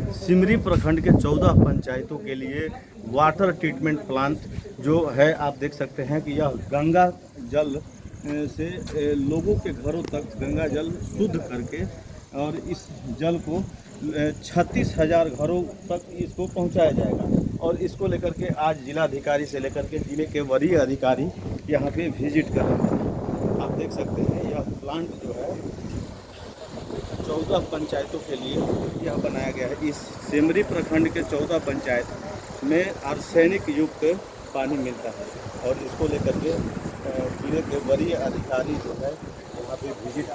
सिमरी प्रखंड के 14 पंचायतों के लिए वाटर ट्रीटमेंट प्लांट जो है, आप देख सकते हैं कि यह गंगा जल से लोगों के घरों तक गंगा जल शुद्ध करके और इस जल को 36,000 घरों तक इसको पहुंचाया जाएगा। और इसको लेकर के आज जिलाधिकारी से लेकर के जिले के वरीय अधिकारी यहाँ पे विजिट कर रहे हैं। आप देख सकते हैं यह प्लांट जो है 14 पंचायतों के लिए यह बनाया गया है। इस सिमरी प्रखंड के 14 पंचायत में आर्सेनिक युक्त पानी मिलता है और इसको लेकर के जिले के वरीय अधिकारी जो है यहाँ पे विजिट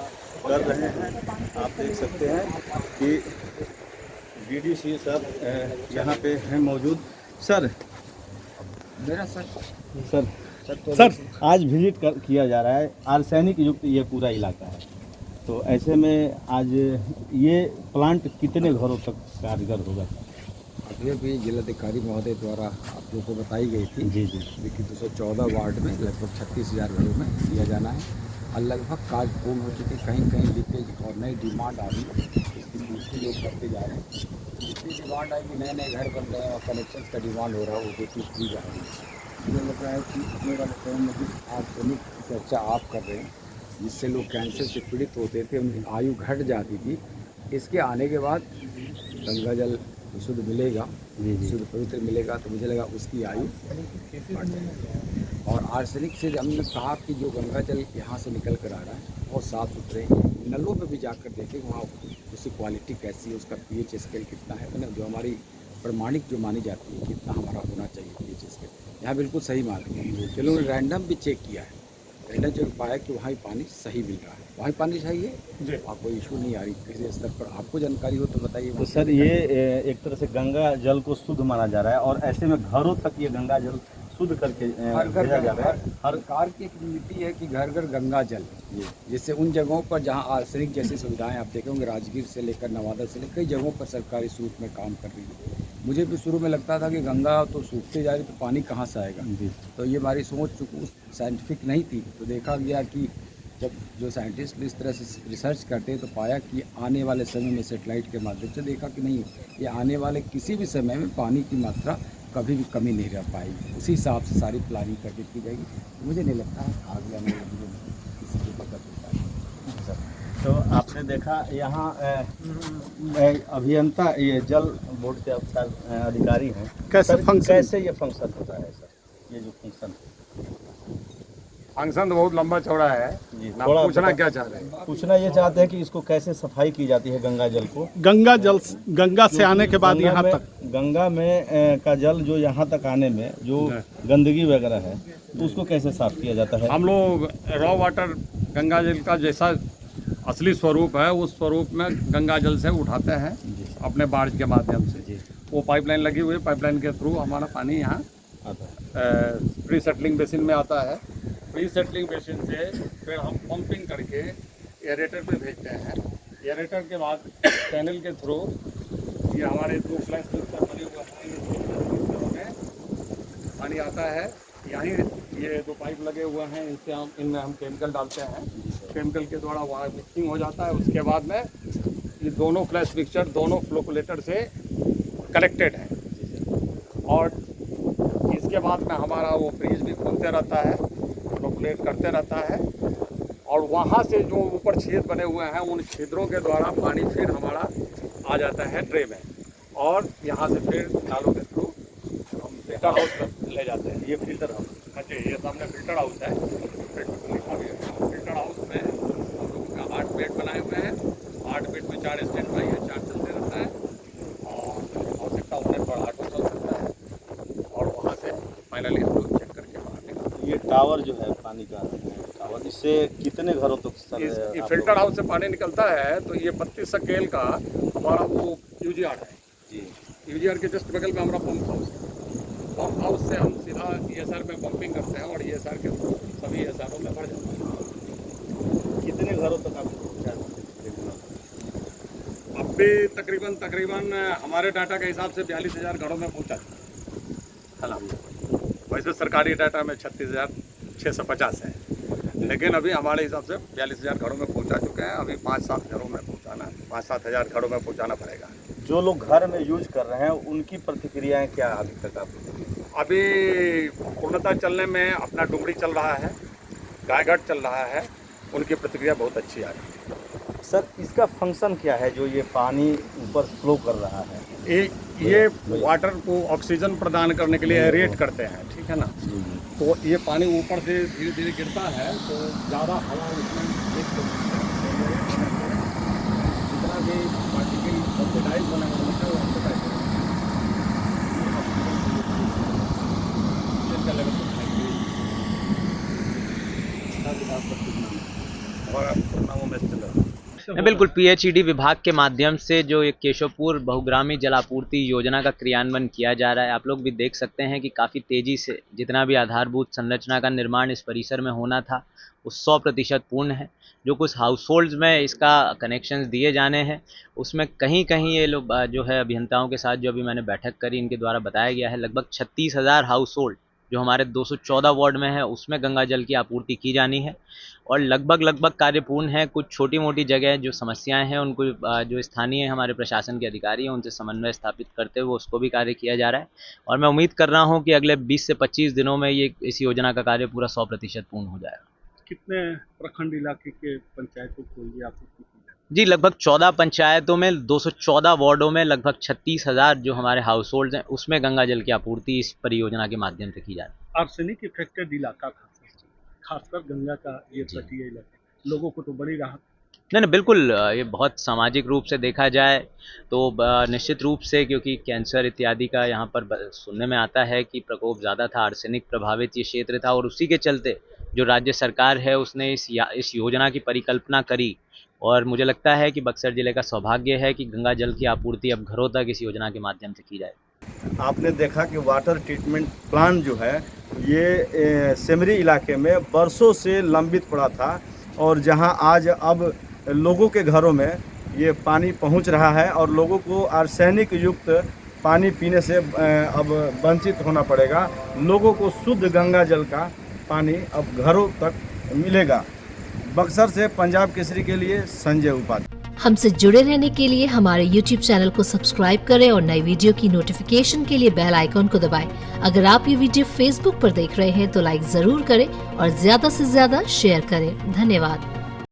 कर रहे हैं। आप देख सकते हैं कि डीडीसी सर यहाँ पे हैं मौजूद। सर सर आज विजिट किया जा रहा है, आर्सेनिक युक्त ये पूरा इलाका है, तो ऐसे में आज ये प्लांट कितने घरों तक कारगर होगा? अभी भी जिलाधिकारी महोदय द्वारा आप लोगों को बताई गई थी जी कि 214 वार्ड में लगभग 36,000 घरों में दिया जाना है और लगभग कार्य पूर्ण हो चुके। कहीं कहीं लीकेज और नई डिमांड आ रही इसकी पूर्ति लोग करते जा रहे हैं। जितनी डिमांड आएगी, नए नए घर बन रहे हैं और कनेक्शन का डिमांड हो रहा है, वो बेटी दी जा रही है। मुझे लग रहा है कि अपने वाले टाइम में भी आर्सेनिक चर्चा आप कर रहे हैं, जिससे लोग कैंसर से पीड़ित होते थे, उनकी आयु घट जाती थी। इसके आने के बाद गंगा जल शुद्ध मिलेगा, शुद्ध पवित्र मिलेगा, तो मुझे लगा उसकी आयु बढ़ जाएगी। और आर्सेनिक से हमने कहा कि जो गंगा जल यहाँ से निकल कर आ रहा है बहुत साफ़ सुथरे, नलों में भी जाकर देखें वहाँ उसकी क्वालिटी कैसी है, उसका पीएच स्केल कितना है, मतलब जो हमारी प्रमाणिक जो मानी जाती है कितना हमारा होना चाहिए पीएच स्केल, यहाँ बिल्कुल सही मान है। चलो रैंडम भी चेक किया है, रैंडम चेक पाया कि वहाँ पानी सही मिल रहा है, वहाँ पानी सही है, आपको इशू नहीं आ रही किसी स्तर पर। आपको जानकारी हो तो बताइए। तो सर ये एक तरह से गंगा जल को शुद्ध माना जा रहा है और ऐसे में घरों तक ये गंगा जल शुद्ध करके भेजा जा रहा है। हर कार की एक नीति है कि घर घर गंगा जल, जिससे उन जगहों पर जहाँ आर्सेनिक जैसी सुविधाएं आप देखेंगे, राजगीर से लेकर नवादा से लेकर कई जगहों पर सरकारी सूट में काम कर रही है। मुझे भी शुरू में लगता था कि गंगा तो सूखते जा रही तो पानी कहाँ से आएगा, तो ये हमारी सोच साइंटिफिक नहीं थी। तो देखा गया कि जब जो साइंटिस्ट इस तरह से रिसर्च करते हैं तो पाया कि आने वाले समय में सेटेलाइट के माध्यम से देखा कि नहीं, ये आने वाले किसी भी समय में पानी की मात्रा कभी भी कमी नहीं रह पाएगी। उसी हिसाब से सारी प्लानिंग करके की जाएगी। मुझे नहीं लगता आगे आने वाले दिनों में किसी को दिक्कत हो पाएगी। तो आपने देखा यहाँ अभियंता ये जल बोर्ड के अधिकारी हैं, कैसे ये फंक्शन होता है सर? ये जो फंक्शन तो बहुत लंबा चौड़ा है ना, पूछना क्या चाह रहे हैं? पूछना ये चाहते हैं कि इसको कैसे सफाई की जाती है गंगा जल को? गंगा से आने के बाद यहाँ तक गंगा में का जल जो यहाँ तक आने में जो गंदगी वगैरह है तो उसको कैसे साफ किया जाता है? हम लोग रॉ वाटर गंगा जल का जैसा असली स्वरूप है उस स्वरूप में गंगा जल से उठाते हैं अपने बार्ज के माध्यम से। वो पाइपलाइन लगी हुई है, पाइपलाइन के थ्रू हमारा पानी यहाँ प्री सेटलिंग बेसिन में आता है। प्री सेटलिंग बेसिन से फिर हम पंपिंग करके एरेटर पे भेजते हैं। एरेटर के बाद चैनल के थ्रू ये हमारे दो फ्लैश बने हुए हैं, पानी आता है। यहीं ये दो पाइप लगे हुए हैं, इससे हम इनमें हम केमिकल डालते हैं, केमिकल के द्वारा वहाँ मिक्सिंग हो जाता है। उसके बाद में ये दोनों फ्लैश मिक्सचर दोनों फ्लोकुलेटर से कनेक्टेड है और इसके बाद में हमारा वो फ्रीज भी खुलते रहता है, फ्लोकुलेट करते रहता है और वहाँ से जो ऊपर छेद बने हुए हैं उन छेदों के द्वारा पानी फिर हमारा आ जाता है ट्रे में और यहाँ से फिर नालों के थ्रू हम फिल्टर हाउस में ले जाते हैं। ये फिल्टर हाउस, हाँ जी, ये सामने फिल्टर हाउस है। फिल्टर हाउस में हम लोगों का 8 बेड बनाए हुए हैं, 8 बेड में 4 स्टैंड बाई है, 4 चलते रहता है और आवश्यकता होने पर 8 चल सकता है और वहाँ से फाइनली हम लोग चेक करके बाहर निकालते हैं। ये टावर जो है पानी का टावर, इससे कितने घरों तक सर ये फिल्टर हाउस से पानी निकलता है तो ये 32 स्केल का हमारा वो यूजीआर है जी। यूजीआर के जस्ट बगल में हमारा पंप हाउस है। पंप हाउस से हम सीधा ESR में पंपिंग करते हैं और ESR के थ्रू सभी ESR में भर जाता है। कितने घरों तक आप पहुँचा सकते हैं? अब भी तकरीबन हमारे डाटा के हिसाब से 42,000 घरों में पहुँचा है। वैसे सरकारी डाटा में 36,650 है, लेकिन अभी हमारे हिसाब से 42,000 घरों में पहुँचा चुके हैं। अभी 5-7 घरों में पहुँचाना, 5-7 हज़ार घरों में पहुँचाना पड़ेगा। जो लोग घर में यूज कर रहे हैं उनकी प्रतिक्रियाएं क्या अभी तक आप? अभी पूर्णतः चलने में अपना डुमरी चल रहा है, गायघाट चल रहा है, उनकी प्रतिक्रिया बहुत अच्छी आ रही है। सर, इसका फंक्शन क्या है जो ये पानी ऊपर फ्लो कर रहा है? ये वाटर को ऑक्सीजन प्रदान करने के लिए एरेट करते हैं, ठीक है ना। तो ये पानी ऊपर से धीरे धीरे गिरता है तो ज़्यादा हवा उसमें जितना भी पार्टिकल ऑक्सीडाइज होने वाला है वो ऑक्सीडाइज बिल्कुल पीएचईडी विभाग के माध्यम से जो एक केशवपुर बहुग्रामी जलापूर्ति योजना का क्रियान्वयन किया जा रहा है, आप लोग भी देख सकते हैं कि काफ़ी तेज़ी से जितना भी आधारभूत संरचना का निर्माण इस परिसर में होना था वो 100% पूर्ण है। जो कुछ हाउस होल्ड्स में इसका कनेक्शंस दिए जाने हैं उसमें कहीं कहीं ये लोग जो है अभियंताओं के साथ जो अभी मैंने बैठक करी इनके द्वारा बताया गया है लगभग 36,000 हाउस होल्ड जो हमारे 214 वार्ड में है उसमें गंगा जल की आपूर्ति की जानी है और लगभग कार्य पूर्ण है। कुछ छोटी मोटी जगह जो समस्याएं हैं उनको जो स्थानीय हमारे प्रशासन के अधिकारी हैं उनसे समन्वय स्थापित करते हुए उसको भी कार्य किया जा रहा है और मैं उम्मीद कर रहा हूं कि अगले 20 से 25 दिनों में ये इस योजना का कार्य पूरा 100% पूर्ण हो जाएगा। कितने प्रखंड इलाके के पंचायतों को ये आपूर्ति की जाए? जी लगभग 14 पंचायतों में 214 वार्डों में लगभग 36,000 जो हमारे हाउस होल्ड हैं उसमें गंगा जल की आपूर्ति इस परियोजना के माध्यम से की जा रही है। आर्सेनिक इफेक्टेड इलाका खासकर गंगा का ये तटीय इलाका, लोगों को तो बड़ी राहत। नहीं बिल्कुल, ये बहुत सामाजिक रूप से देखा जाए तो निश्चित रूप से क्योंकि कैंसर इत्यादि का यहाँ पर सुनने में आता है कि प्रकोप ज़्यादा था, आर्सेनिक प्रभावित ये क्षेत्र था और उसी के चलते जो राज्य सरकार है उसने इस योजना की परिकल्पना करी और मुझे लगता है कि बक्सर जिले का सौभाग्य है कि गंगा जल की आपूर्ति अब घरों तक इस योजना के माध्यम से की जाए। आपने देखा कि वाटर ट्रीटमेंट प्लांट जो है ये सेमरी इलाके में बरसों से लंबित पड़ा था और जहां आज अब लोगों के घरों में ये पानी पहुंच रहा है और लोगों को आर्सेनिक युक्त पानी पीने से अब वंचित होना पड़ेगा। लोगों को शुद्ध गंगा जल का पानी अब घरों तक मिलेगा। बक्सर से पंजाब केसरी के लिए संजय उपाध्याय। हमसे जुड़े रहने के लिए हमारे YouTube चैनल को सब्सक्राइब करें और नई वीडियो की नोटिफिकेशन के लिए बेल आइकॉन को दबाएं। अगर आप ये वीडियो Facebook पर देख रहे हैं तो लाइक जरूर करें और ज्यादा से ज्यादा शेयर करें। धन्यवाद।